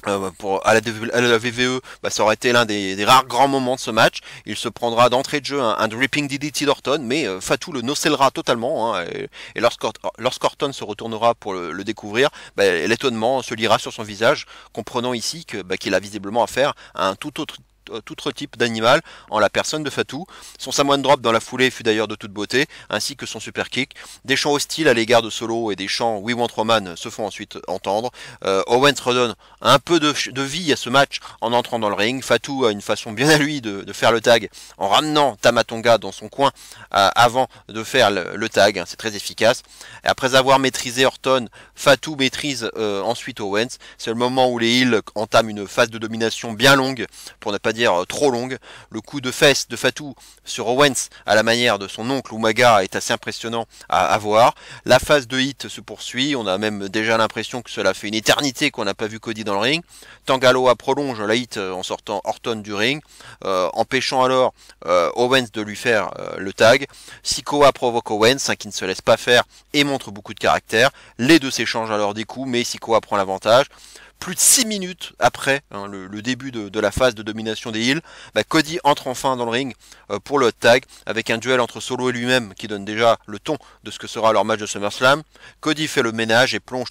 à la VVE, ça aurait été l'un des rares grands moments de ce match. Il se prendra d'entrée de jeu un dripping DDT d'Orton, mais Fatou le nocellera totalement, et lorsqu'Orton se retournera pour le découvrir, l'étonnement se lira sur son visage, comprenant ici qu'il a visiblement affaire à un tout autre type d'animal en la personne de Fatou. Son Samoan Drop dans la foulée fut d'ailleurs de toute beauté, ainsi que son super kick. Des chants hostiles à l'égard de Solo et des chants We Want Roman se font ensuite entendre. Owens redonne un peu de vie à ce match en entrant dans le ring. Fatou a une façon bien à lui de faire le tag en ramenant Tama Tonga dans son coin avant de faire le tag, c'est très efficace. Et après avoir maîtrisé Orton, Fatou maîtrise ensuite Owens. C'est le moment où les Heels entament une phase de domination bien longue, pour ne pas dire trop longue. Le coup de fesse de Fatou sur Owens à la manière de son oncle Umaga est assez impressionnant à voir. La phase de hit se poursuit, on a même déjà l'impression que cela fait une éternité qu'on n'a pas vu Cody dans le ring. Tanga Loa prolonge la hit en sortant Orton du ring, empêchant alors Owens de lui faire le tag. Sikoa provoque Owens, qui ne se laisse pas faire et montre beaucoup de caractère. Les deux s'échangent alors des coups, mais Sikoa prend l'avantage. Plus de 6 minutes après le début de la phase de domination des Heels, Cody entre enfin dans le ring pour le tag, avec un duel entre Solo et lui-même qui donne déjà le ton de ce que sera leur match de SummerSlam. Cody fait le ménage et plonge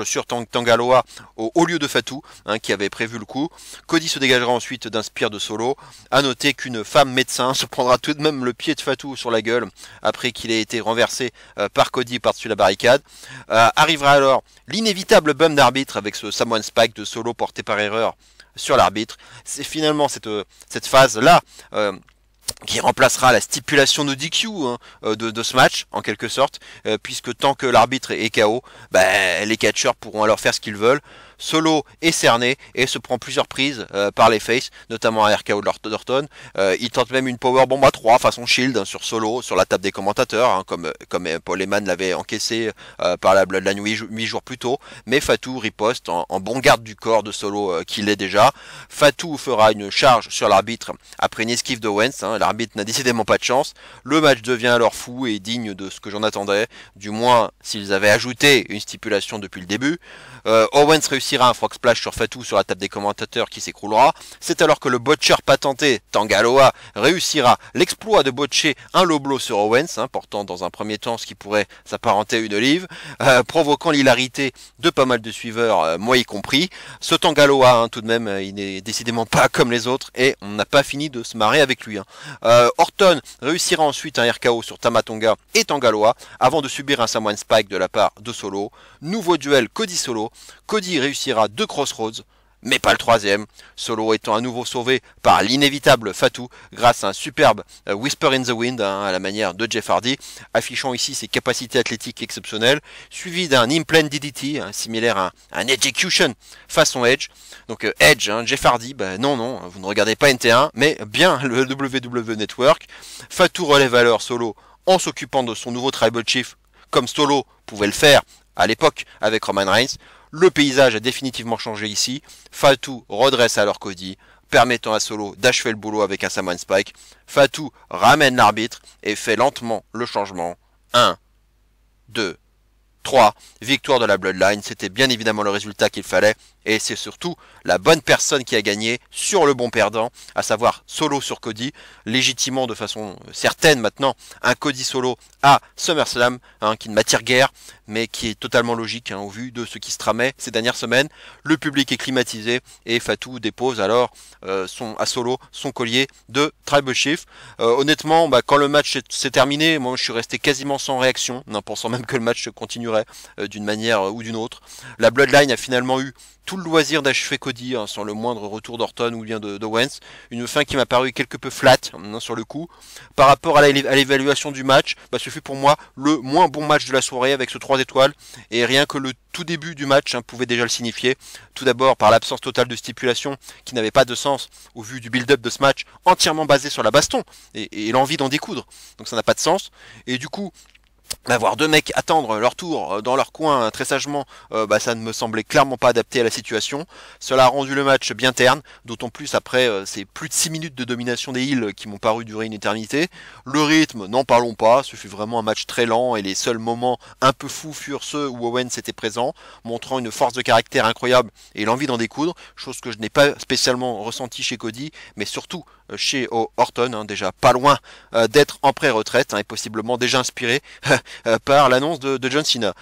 sur Tanga Loa au lieu de Fatou, qui avait prévu le coup. Cody se dégagera ensuite d'un spear de Solo. À noter qu'une femme médecin se prendra tout de même le pied de Fatou sur la gueule après qu'il ait été renversé par Cody par-dessus la barricade. Arrivera alors l'inévitable bum d'arbitre avec ce Samoan Spike de Solo porté par erreur sur l'arbitre. C'est finalement cette phase-là qui remplacera la stipulation de DQ de ce match, en quelque sorte, puisque tant que l'arbitre est KO, les catcheurs pourront alors faire ce qu'ils veulent. Solo est cerné et se prend plusieurs prises par les faces, notamment un RKO d'Orton. Il tente même une powerbomb à 3 façon Shield sur Solo, sur la table des commentateurs, comme Paul Heyman l'avait encaissé par la Bloodline 8 jours plus tôt. Mais Fatou riposte en bon garde du corps de Solo qu'il est déjà. Fatou fera une charge sur l'arbitre après une esquive de Owens. L'arbitre n'a décidément pas de chance. Le match devient alors fou et digne de ce que j'en attendais, du moins s'ils avaient ajouté une stipulation depuis le début. Owens réussira un frog splash sur Fatou sur la table des commentateurs qui s'écroulera. C'est alors que le botcher patenté Tanga Loa réussira l'exploit de botcher un low blow sur Owens, portant dans un premier temps ce qui pourrait s'apparenter à une olive, provoquant l'hilarité de pas mal de suiveurs, moi y compris. Ce Tanga Loa, tout de même, il n'est décidément pas comme les autres et on n'a pas fini de se marrer avec lui. Orton réussira ensuite un RKO sur Tama Tonga et Tanga Loa avant de subir un Samoan Spike de la part de Solo. Nouveau duel Cody Solo. Cody réussira 2 Crossroads, mais pas le troisième. Solo étant à nouveau sauvé par l'inévitable Fatou grâce à un superbe Whisper in the Wind à la manière de Jeff Hardy, affichant ici ses capacités athlétiques exceptionnelles, suivi d'un Implant DDT similaire à un Execution façon Edge. Donc Edge, Jeff Hardy, non, vous ne regardez pas NT1, mais bien le WWE Network. Fatou relève alors Solo en s'occupant de son nouveau Tribal Chief, comme Solo pouvait le faire à l'époque avec Roman Reigns. Le paysage a définitivement changé ici. Fatou redresse alors Cody, permettant à Solo d'achever le boulot avec un Samoan Spike. Fatou ramène l'arbitre et fait lentement le changement. 1, 2, 3, victoire de la Bloodline, c'était bien évidemment le résultat qu'il fallait, et c'est surtout la bonne personne qui a gagné sur le bon perdant, à savoir Solo sur Cody, légitimement de façon certaine maintenant, un Cody Solo à SummerSlam, qui ne m'attire guère, mais qui est totalement logique au vu de ce qui se tramait ces dernières semaines. Le public est climatisé, et Fatou dépose alors à Solo son collier de Tribal Chief. Honnêtement, quand le match s'est terminé, moi je suis resté quasiment sans réaction, pensant même que le match continuerait d'une manière ou d'une autre. La Bloodline a finalement eu tout le loisir d'achever Cody sans le moindre retour d'Orton ou bien de Wentz. Une fin qui m'a paru quelque peu flat sur le coup. Par rapport à l'évaluation du match, ce fut pour moi le moins bon match de la soirée avec ce 3 étoiles. Et rien que le tout début du match pouvait déjà le signifier. Tout d'abord par l'absence totale de stipulation qui n'avait pas de sens au vu du build-up de ce match entièrement basé sur la baston et l'envie d'en découdre. Donc ça n'a pas de sens. Et du coup, voir deux mecs attendre leur tour dans leur coin très sagement, ça ne me semblait clairement pas adapté à la situation. Cela a rendu le match bien terne, d'autant plus après ces plus de 6 minutes de domination des heels qui m'ont paru durer une éternité. Le rythme, n'en parlons pas, ce fut vraiment un match très lent et les seuls moments un peu fous furent ceux où Owens était présent, montrant une force de caractère incroyable et l'envie d'en découdre, chose que je n'ai pas spécialement ressenti chez Cody, mais surtout chez Orton, déjà pas loin d'être en pré-retraite et possiblement déjà inspiré par l'annonce de John Cena.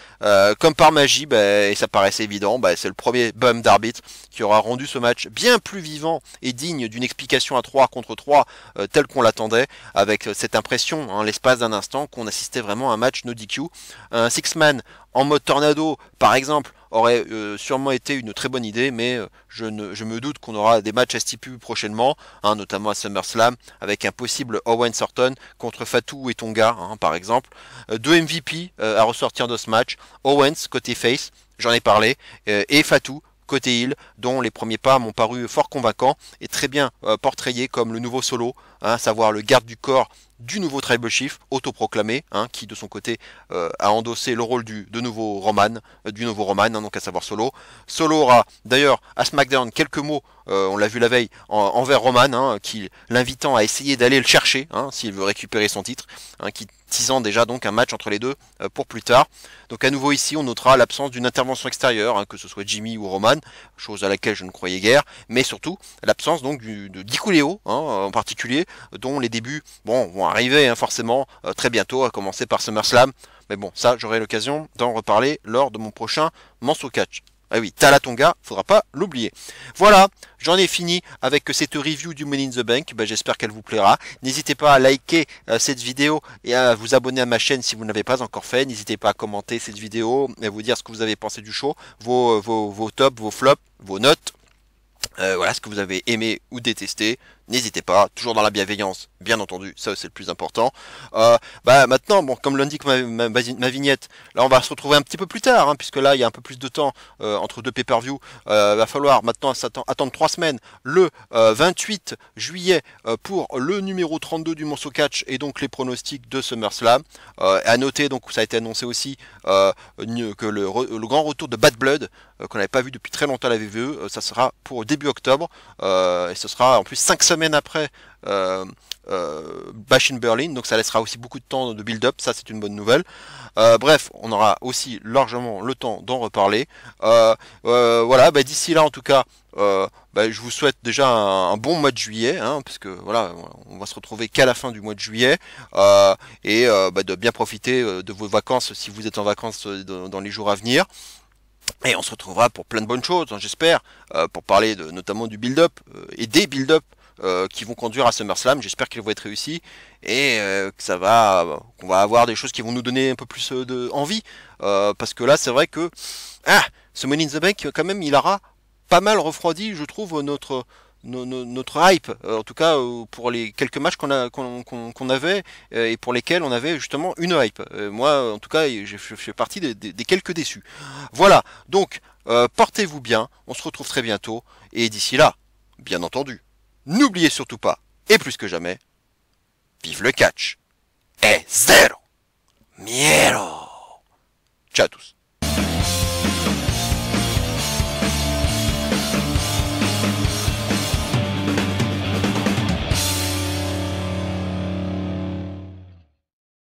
Comme par magie, et ça paraissait évident, c'est le premier bum d'arbitre qui aura rendu ce match bien plus vivant et digne d'une explication à 3 contre 3 tel qu'on l'attendait, avec cette impression, l'espace d'un instant, qu'on assistait vraiment à un match no DQ. Un six-man en mode tornado, par exemple, aurait sûrement été une très bonne idée, mais je me doute qu'on aura des matchs à stipu prochainement, notamment à SummerSlam, avec un possible Owens Orton contre Fatou et Tonga, par exemple. Deux MVP à ressortir de ce match, Owens côté face, j'en ai parlé, et Fatou côté heel, dont les premiers pas m'ont paru fort convaincants et très bien portrayés comme le nouveau Solo, à savoir le garde du corps du nouveau Tribal Chief, autoproclamé, qui de son côté a endossé le rôle du nouveau Roman, donc à savoir Solo. Solo aura d'ailleurs à SmackDown quelques mots, on l'a vu la veille, envers Roman, qui l'invitant à essayer d'aller le chercher, s'il veut récupérer son titre, qui teasant déjà donc un match entre les deux pour plus tard. Donc à nouveau ici on notera l'absence d'une intervention extérieure, que ce soit Jimmy ou Roman, chose à laquelle je ne croyais guère, mais surtout l'absence donc de Dikuleo en particulier, dont les débuts vont arriver forcément très bientôt, à commencer par SummerSlam. Mais bon, ça j'aurai l'occasion d'en reparler lors de mon prochain Manso Catch. Ah oui, Tala Tonga, faudra pas l'oublier. Voilà, j'en ai fini avec cette review du Money in the Bank. J'espère qu'elle vous plaira. N'hésitez pas à liker cette vidéo et à vous abonner à ma chaîne si vous ne l'avez pas encore fait. N'hésitez pas à commenter cette vidéo et à vous dire ce que vous avez pensé du show, vos tops, vos flops, vos notes. Voilà ce que vous avez aimé ou détesté. N'hésitez pas, toujours dans la bienveillance, bien entendu, ça c'est le plus important. Maintenant, comme l'indique ma vignette, là on va se retrouver un petit peu plus tard, puisque là il y a un peu plus de temps entre deux pay-per-view. Va falloir maintenant attendre 3 semaines, le 28 juillet pour le numéro 32 du Monso Catch et donc les pronostics de SummerSlam. À noter, donc ça a été annoncé aussi que le grand retour de Bad Blood, qu'on n'avait pas vu depuis très longtemps à la WWE, ça sera pour début octobre, et ce sera en plus 5 semaines après Bash in Berlin, donc ça laissera aussi beaucoup de temps de build-up, ça c'est une bonne nouvelle. Bref, on aura aussi largement le temps d'en reparler. Voilà, d'ici là en tout cas, je vous souhaite déjà un bon mois de juillet, puisque voilà, on va se retrouver qu'à la fin du mois de juillet, et de bien profiter de vos vacances si vous êtes en vacances dans les jours à venir. Et on se retrouvera pour plein de bonnes choses, j'espère, pour parler notamment du build-up et des build-up qui vont conduire à SummerSlam. J'espère qu'ils vont être réussis et qu'on va avoir des choses qui vont nous donner un peu plus envie, parce que là c'est vrai que ce Money in the Bank quand même il aura pas mal refroidi, je trouve, notre hype, en tout cas pour les quelques matchs qu'on avait et pour lesquels on avait justement une hype. Moi en tout cas je fais partie des quelques déçus. Voilà, donc portez-vous bien, on se retrouve très bientôt et d'ici là, bien entendu, n'oubliez surtout pas, et plus que jamais, vive le catch et zéro miedo. Ciao à tous.